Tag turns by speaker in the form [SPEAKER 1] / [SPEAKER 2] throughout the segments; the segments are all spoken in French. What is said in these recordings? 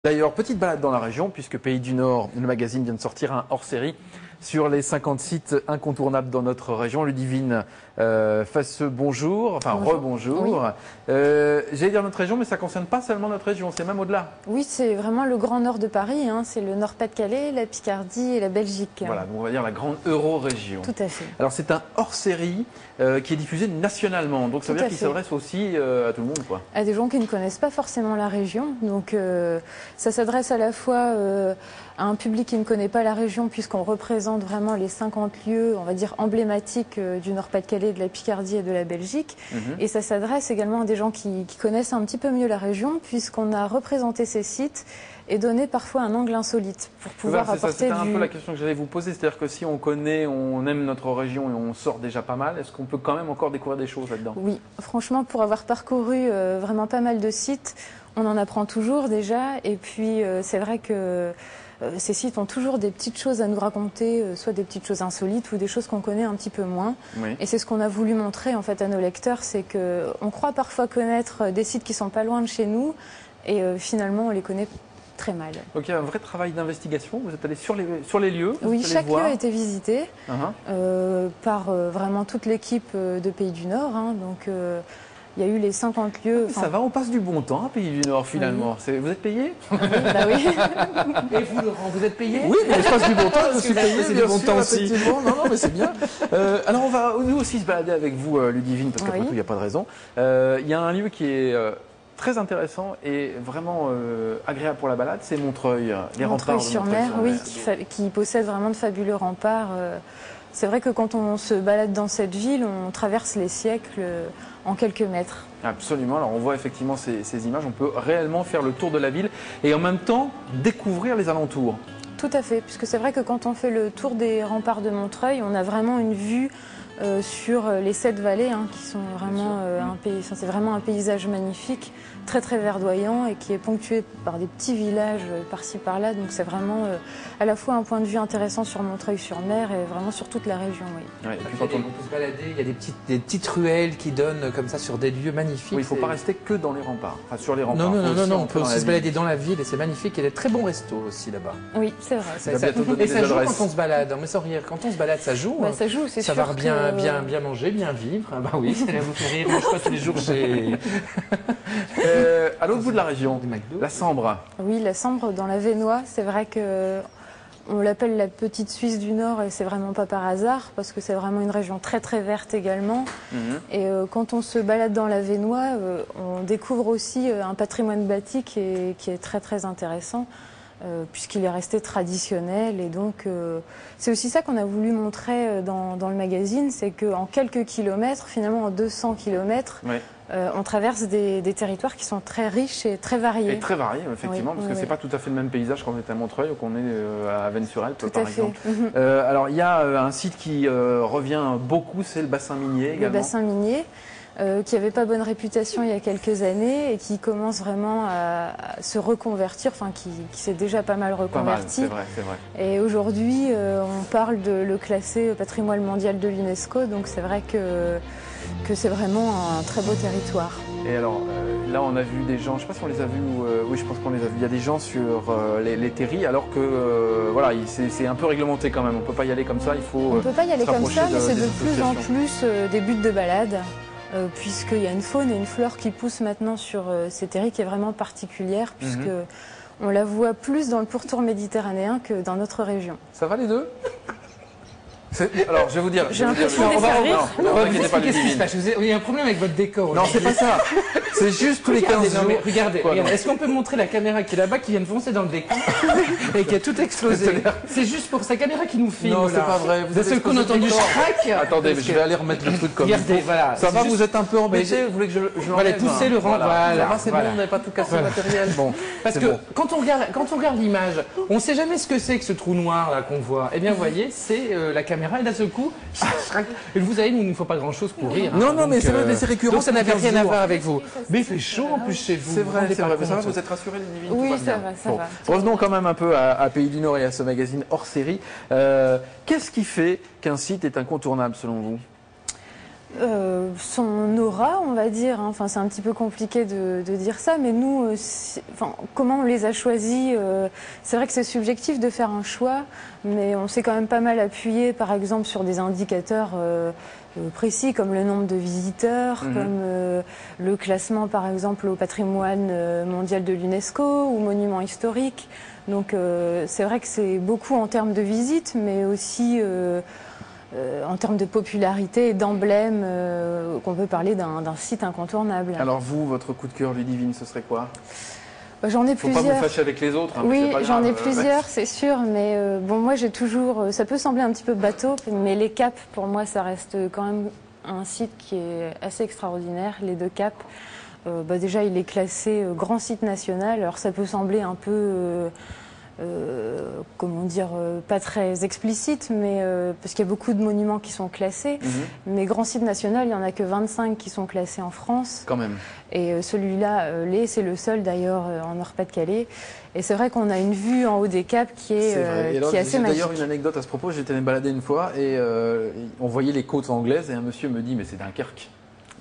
[SPEAKER 1] D'ailleurs, petite balade dans la région, puisque Pays du Nord, le magazine vient de sortir un hors-série sur les 50 sites incontournables dans notre région. Ludivine Fasseux, bonjour, enfin rebonjour. Oui. J'allais dire notre région, mais ça ne concerne pas seulement notre région, c'est même au-delà.
[SPEAKER 2] Oui, c'est vraiment le grand nord de Paris, hein. C'est le Nord-Pas-de-Calais, la Picardie et la Belgique.
[SPEAKER 1] Voilà, donc on va dire la grande euro-région.
[SPEAKER 2] Tout à fait.
[SPEAKER 1] Alors c'est un hors-série qui est diffusé nationalement, donc ça veut dire qu'il s'adresse aussi à tout le monde, quoi.
[SPEAKER 2] À des gens qui ne connaissent pas forcément la région, donc ça s'adresse à la fois à un public qui ne connaît pas la région, puisqu'on représente vraiment les 50 lieux, on va dire, emblématiques du Nord-Pas-de-Calais, de la Picardie et de la Belgique. Et ça s'adresse également à des gens qui connaissent un petit peu mieux la région, puisqu'on a représenté ces sites et donné parfois un angle insolite pour pouvoir apporter
[SPEAKER 1] C'était un peu la question que j'allais vous poser, c'est-à-dire que si on connaît, on aime notre région et on sort déjà pas mal, est-ce qu'on peut quand même encore découvrir des choses là-dedans?
[SPEAKER 2] Oui, franchement, pour avoir parcouru vraiment pas mal de sites, on en apprend toujours déjà, et puis c'est vrai que ces sites ont toujours des petites choses à nous raconter, soit des petites choses insolites ou des choses qu'on connaît un petit peu moins. Oui. Et c'est ce qu'on a voulu montrer en fait à nos lecteurs, c'est qu'on croit parfois connaître des sites qui sont pas loin de chez nous, et finalement on les connaît très mal.
[SPEAKER 1] Donc il y a un vrai travail d'investigation, vous êtes allé sur les lieux?
[SPEAKER 2] Oui, chaque lieu a été visité par vraiment toute l'équipe de Pays du Nord, hein, donc il y a eu les 50 lieux.
[SPEAKER 1] Ça va, on passe du bon temps à Pays du Nord finalement. Oui. Vous êtes payé?
[SPEAKER 2] Oui, bah oui.
[SPEAKER 3] Et vous, Laurent, vous êtes payé?
[SPEAKER 1] Oui, mais je passe du bon temps, je suis payé,
[SPEAKER 3] c'est du bon temps aussi.
[SPEAKER 1] Non, non, mais c'est bien. Alors on va nous aussi se balader avec vous, Ludivine, parce qu'après tout, il n'y a pas de raison. Il y a un lieu qui est très intéressant et vraiment agréable pour la balade, c'est Montreuil, les remparts de
[SPEAKER 2] Montreuil-sur-Mer, oui, qui possède vraiment de fabuleux remparts. C'est vrai que quand on se balade dans cette ville, on traverse les siècles en quelques mètres.
[SPEAKER 1] Absolument, alors on voit effectivement ces images, on peut réellement faire le tour de la ville et en même temps découvrir les alentours.
[SPEAKER 2] Tout à fait, puisque c'est vrai que quand on fait le tour des remparts de Montreuil, on a vraiment une vue sur les 7 vallées, hein, qui sont vraiment c'est vraiment un paysage magnifique, très très verdoyant et qui est ponctué par des petits villages par-ci par-là. Donc c'est vraiment à la fois un point de vue intéressant sur Montreuil-sur-Mer et vraiment sur toute la région. Oui.
[SPEAKER 3] Ouais, et puis quand on peut se balader, il y a des petites ruelles qui donnent comme ça sur des lieux magnifiques.
[SPEAKER 1] Oui, il ne faut pas rester que dans les remparts, enfin sur les remparts.
[SPEAKER 3] Non, on peut aussi se balader dans la ville et c'est magnifique. Il y a des très bons restos aussi là-bas.
[SPEAKER 2] Oui, c'est vrai.
[SPEAKER 3] Et ça joue quand on se balade, mais sans rire, quand on se balade, ça joue.
[SPEAKER 2] Bah, ça joue, c'est sûr.
[SPEAKER 3] Ça va bien manger, bien vivre. Ah bah oui, ça va vous faire rire. Moi, je crois tous les jours chez...
[SPEAKER 1] à l'autre bout de la région, la Sambre.
[SPEAKER 2] Oui, la Sambre dans la Vénois, c'est vrai que on l'appelle la petite Suisse du Nord et c'est vraiment pas par hasard parce que c'est vraiment une région très très verte également. Et quand on se balade dans la Vénois, on découvre aussi un patrimoine bâti qui est très très intéressant. Puisqu'il est resté traditionnel et donc c'est aussi ça qu'on a voulu montrer dans le magazine, c'est qu'en quelques kilomètres, finalement en 200 kilomètres, on traverse des territoires qui sont très riches et très variés.
[SPEAKER 1] Et très variés, effectivement, parce que c'est pas tout à fait le même paysage quand on est à Montreuil ou qu'on est à Vennes-sur-Helpe, par exemple. Alors il y a un site qui revient beaucoup, c'est le bassin minier également.
[SPEAKER 2] Le bassin minier. Qui n'avait pas bonne réputation il y a quelques années et qui commence vraiment à se reconvertir, enfin qui s'est déjà pas mal reconverti.
[SPEAKER 1] Pas mal, c'est vrai.
[SPEAKER 2] Et aujourd'hui, on parle de le classer patrimoine mondial de l'UNESCO, donc c'est vrai que c'est vraiment un très beau territoire.
[SPEAKER 1] Et alors, là, on a vu des gens, je ne sais pas si on les a vus, oui, je pense qu'on les a vus. Il y a des gens sur les terris, alors que voilà, c'est un peu réglementé quand même. On ne peut pas y aller comme ça, il faut.
[SPEAKER 2] On ne peut pas y aller comme ça, mais c'est de plus en plus des buts de balade. Puisqu'il y a une faune et une flore qui poussent maintenant sur ces terris qui est vraiment particulière, puisque on la voit plus dans le pourtour méditerranéen que dans notre région.
[SPEAKER 1] Ça va les deux? Alors, je vais vous dire.
[SPEAKER 2] J'ai l'impression de faire rire.
[SPEAKER 3] Qu'est-ce qui se passe? Il y a un problème avec votre décor.
[SPEAKER 1] Non, c'est pas ça. C'est juste tous les 15 jours.
[SPEAKER 3] Regardez, est-ce qu'on peut montrer la caméra qui est là-bas, qui vient de foncer dans le décor et qui a tout explosé? C'est juste pour sa caméra qui nous filme.
[SPEAKER 1] Non, c'est pas vrai.
[SPEAKER 3] D'un seul coup, on a entendu crac.
[SPEAKER 1] Attendez, je vais aller remettre le truc comme
[SPEAKER 3] regardez, voilà.
[SPEAKER 1] Ça va, vous êtes un peu embêté? Vous voulez que je
[SPEAKER 3] Voilà, poussez le rang. Voilà.
[SPEAKER 1] C'est bon, on n'avait pas tout cassé le matériel. Bon.
[SPEAKER 3] Parce que quand on regarde l'image, on ne sait jamais ce que c'est que ce trou noir là qu'on voit. Eh bien, vous voyez, c'est la caméra et d'un seul coup, et vous savez, il ne faut pas grand chose pour rire.
[SPEAKER 1] Non, mais c'est récurrent.
[SPEAKER 3] Donc ça n'avait rien à voir avec vous. Mais il fait chaud en plus chez vous.
[SPEAKER 1] C'est vrai. Ça va, vous êtes rassurés, Ludivine?
[SPEAKER 2] Oui, ça va.
[SPEAKER 1] Revenons quand même un peu à Pays du Nord et à ce magazine hors série. Qu'est-ce qui fait qu'un site est incontournable selon vous?
[SPEAKER 2] Son aura, on va dire. Hein. Enfin, c'est un petit peu compliqué de dire ça, mais nous, enfin, comment on les a choisis c'est vrai que c'est subjectif de faire un choix, mais on s'est quand même pas mal appuyé, par exemple, sur des indicateurs précis, comme le nombre de visiteurs, comme le classement, par exemple, au patrimoine mondial de l'UNESCO ou monument historique. Donc, c'est vrai que c'est beaucoup en termes de visites, mais aussi en termes de popularité et d'emblème, qu'on peut parler d'un site incontournable.
[SPEAKER 1] Alors vous, votre coup de cœur, Ludivine, ce serait quoi?
[SPEAKER 2] J'en ai
[SPEAKER 1] Faut
[SPEAKER 2] plusieurs.
[SPEAKER 1] pas vous fâcher avec les autres. Hein,
[SPEAKER 2] oui, j'en ai
[SPEAKER 1] ouais.
[SPEAKER 2] plusieurs, c'est sûr, mais bon, moi j'ai toujours. Ça peut sembler un petit peu bateau, mais les Caps, pour moi, ça reste quand même un site qui est assez extraordinaire. Les deux Caps, déjà, il est classé grand site national. Alors ça peut sembler un peu. Comment dire, pas très explicite, mais parce qu'il y a beaucoup de monuments qui sont classés. Mais grand site national, il n'y en a que 25 qui sont classés en France.
[SPEAKER 1] Quand même.
[SPEAKER 2] Et celui-là, c'est le seul d'ailleurs en Nord-Pas-de-Calais. Et c'est vrai qu'on a une vue en haut des Caps qui est assez magique.
[SPEAKER 1] D'ailleurs, une anecdote à ce propos, j'étais allé me balader une fois et on voyait les côtes anglaises et un monsieur me dit mais c'est Dunkerque.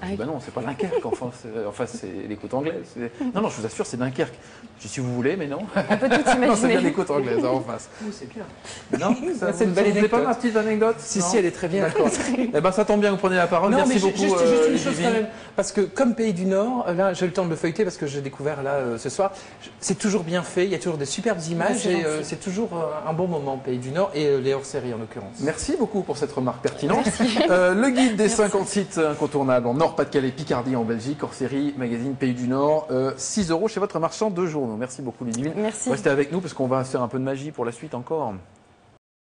[SPEAKER 1] Je dis, bah non, c'est pas Dunkerque, enfin c'est les côtes anglaises. Non, non, je vous assure, c'est Dunkerque. Je dis, si vous voulez, mais non.
[SPEAKER 2] On peut tout imaginer.
[SPEAKER 1] Non, c'est bien les côtes anglaises, en face.
[SPEAKER 3] C'est bien.
[SPEAKER 1] Non,
[SPEAKER 3] c'est une belle anecdote.
[SPEAKER 1] Pas ma petite anecdote?
[SPEAKER 3] Si, si, elle est très bien.
[SPEAKER 1] D'accord. Eh ben, ça tombe bien, vous prenez la parole.
[SPEAKER 3] Non,
[SPEAKER 1] merci
[SPEAKER 3] mais
[SPEAKER 1] beaucoup.
[SPEAKER 3] Juste une chose quand même. Parce que comme Pays du Nord, là, j'ai eu le temps de le feuilleter parce que j'ai découvert là ce soir. C'est toujours bien fait, il y a toujours des superbes images et c'est toujours un bon moment, Pays du Nord et les hors-séries en l'occurrence.
[SPEAKER 1] Merci beaucoup pour cette remarque pertinente. Le guide des 50 sites incontournables en Nord-Pas-de-Calais, Picardie, en Belgique, hors-série, magazine Pays du Nord, 6 € chez votre marchand de journaux. Merci beaucoup, Ludivine.
[SPEAKER 2] Merci.
[SPEAKER 1] Restez avec nous parce qu'on va faire un peu de magie pour la suite encore.